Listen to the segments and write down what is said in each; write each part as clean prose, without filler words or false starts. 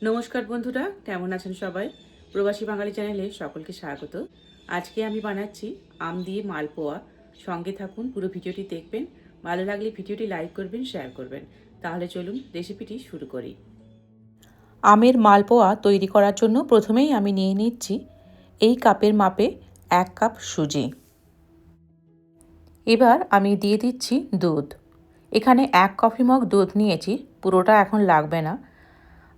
নমস্কার বন্ধুরা, কেমন আছেন সবাই? প্রবাসী বাঙালি চ্যানেলে সকলকে স্বাগত। আজকে আমি বানাচ্ছি আম দিয়ে মালপোয়া। সঙ্গে থাকুন, পুরো ভিডিওটি দেখবেন। ভালো লাগলে ভিডিওটি লাইক করবেন, শেয়ার করবেন। তাহলে চলুন রেসিপিটি শুরু করি। আমের মালপোয়া তৈরি করার জন্য প্রথমেই আমি নিয়ে নিচ্ছি এই কাপের মাপে 1 কাপ সুজি। এবার আমি দিয়ে দিচ্ছি দুধ। এখানে 1 কফি মগ দুধ নিয়েছি, পুরোটা এখন লাগবে না।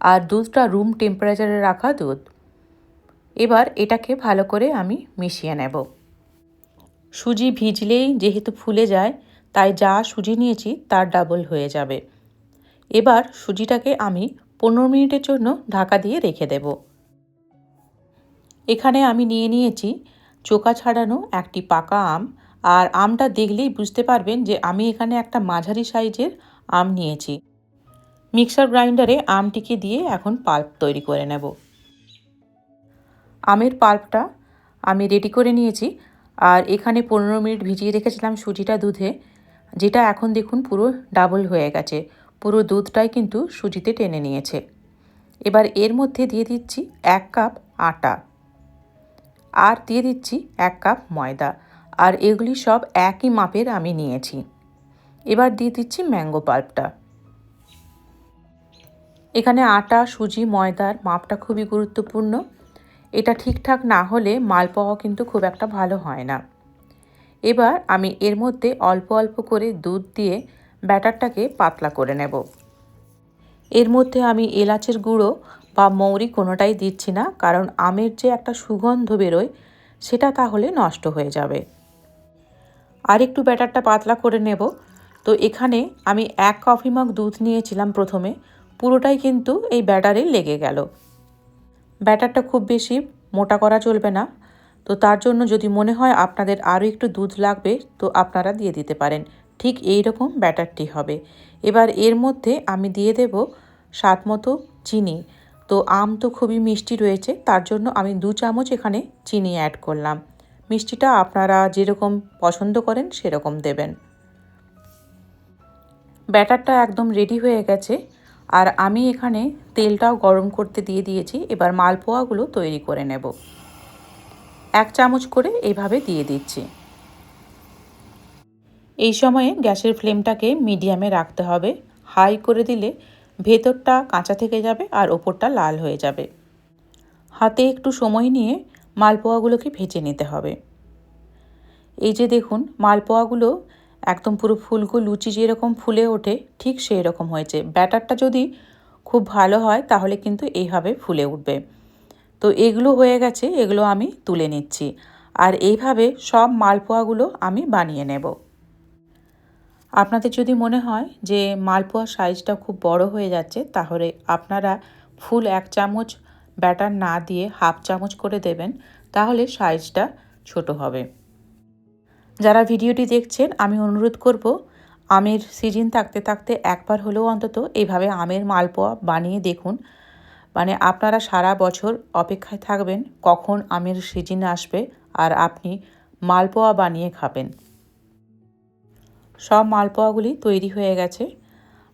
আর দুধটা রুম টেম্পারেচারে রাখা দুধ। এবার এটাকে ভালো করে আমি মিশিয়ে নেব। সুজি ভিজলেই যেহেতু ফুলে যায়, তাই যা সুজি নিয়েছি তার ডাবল হয়ে যাবে। এবার সুজিটাকে আমি 15 মিনিটের জন্য ঢাকা দিয়ে রেখে দেব। এখানে আমি নিয়ে নিয়েছি চোকা ছাড়ানো একটি পাকা আম। আর আমটা দেখলেই বুঝতে পারবেন যে আমি এখানে একটা মাঝারি সাইজের আম নিয়েছি। মিক্সার গ্রাইন্ডারে আমটিকে দিয়ে এখন পাল্প তৈরি করে নেব। আমের পাল্পটা আমি রেডি করে নিয়েছি। আর এখানে 15 মিনিট ভিজিয়ে রেখেছিলাম সুজিটা দুধে, যেটা এখন দেখুন পুরো ডাবল হয়ে গেছে। পুরো দুধটাই কিন্তু সুজিতে টেনে নিয়েছে। এবার এর মধ্যে দিয়ে দিচ্ছি 1 কাপ আটা, আর দিয়ে দিচ্ছি 1 কাপ ময়দা। আর এগুলি সব একই মাপের আমি নিয়েছি। এবার দিয়ে দিচ্ছি ম্যাঙ্গো পাল্পটা। এখানে আটা, সুজি, ময়দার মাপটা খুবই গুরুত্বপূর্ণ। এটা ঠিকঠাক না হলে মালপোয়া কিন্তু খুব একটা ভালো হয় না। এবার আমি এর মধ্যে অল্প অল্প করে দুধ দিয়ে ব্যাটারটাকে পাতলা করে নেব। এর মধ্যে আমি এলাচের গুঁড়ো বা মৌরি কোনোটাই দিচ্ছি না, কারণ আমের যে একটা সুগন্ধ বেরোয় সেটা তাহলে নষ্ট হয়ে যাবে। আর একটু ব্যাটারটা পাতলা করে নেব। তো এখানে আমি 1 কফি মগ দুধ নিয়েছিলাম প্রথমে, পুরোটাই কিন্তু এই ব্যাটারে লেগে গেল। ব্যাটারটা খুব বেশি মোটা করা চলবে না। তো তার জন্য যদি মনে হয় আপনাদের আরও একটু দুধ লাগবে, তো আপনারা দিয়ে দিতে পারেন। ঠিক এই রকম ব্যাটারটি হবে। এবার এর মধ্যে আমি দিয়ে দেব স্বাদ মতো চিনি। তো আম তো খুবই মিষ্টি রয়েছে, তার জন্য আমি 2 চামচ এখানে চিনি অ্যাড করলাম। মিষ্টিটা আপনারা যেরকম পছন্দ করেন সেরকম দেবেন। ব্যাটারটা একদম রেডি হয়ে গেছে। আর আমি এখানে তেলটাও গরম করতে দিয়ে দিয়েছি। এবার মালপোয়াগুলো তৈরি করে নেব। 1 চামচ করে এইভাবে দিয়ে দিচ্ছি। এই সময়ে গ্যাসের ফ্লেমটাকে মিডিয়ামে রাখতে হবে। হাই করে দিলে ভেতরটা কাঁচা থেকে যাবে আর ওপরটা লাল হয়ে যাবে। হাতে একটু সময় নিয়ে মালপোয়াগুলোকে ভেজে নিতে হবে। এই যে দেখুন, মালপোয়াগুলো একদম পুরো ফুলকো লুচি যেরকম ফুলে ওঠে ঠিক সেই রকম হয়েছে। ব্যাটারটা যদি খুব ভালো হয় তাহলে কিন্তু এইভাবে ফুলে উঠবে। তো এগুলো হয়ে গেছে, এগুলো আমি তুলে নিচ্ছি। আর এইভাবে সব মালপোয়াগুলো আমি বানিয়ে নেব। আপনাদের যদি মনে হয় যে মালপোয়ার সাইজটা খুব বড় হয়ে যাচ্ছে, তাহলে আপনারা ফুল 1 চামচ ব্যাটার না দিয়ে হাফ চামচ করে দেবেন, তাহলে সাইজটা ছোট হবে। যারা ভিডিওটি দেখছেন, আমি অনুরোধ করব আমের সিজন থাকতে থাকতে একবার হলেও অন্তত এইভাবে আমের মালপোয়া বানিয়ে দেখুন। মানে আপনারা সারা বছর অপেক্ষায় থাকবেন কখন আমের সিজন আসবে আর আপনি মালপোয়া বানিয়ে খাবেন। সব মালপোয়াগুলি তৈরি হয়ে গেছে।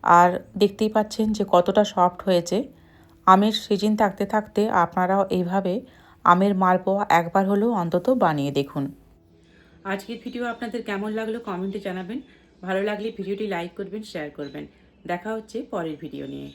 আর দেখতেই পাচ্ছেন যে কতটা সফট হয়েছে। আমের সিজন থাকতে থাকতে আপনারাও এইভাবে আমের মালপোয়া একবার হলেও অন্তত বানিয়ে দেখুন। আজকের ভিডিও আপনাদের কেমন লাগলো কমেন্টে জানাবেন। ভালো লাগলে ভিডিওটি লাইক করবেন, শেয়ার করবেন। দেখা হচ্ছে পরের ভিডিও নিয়ে।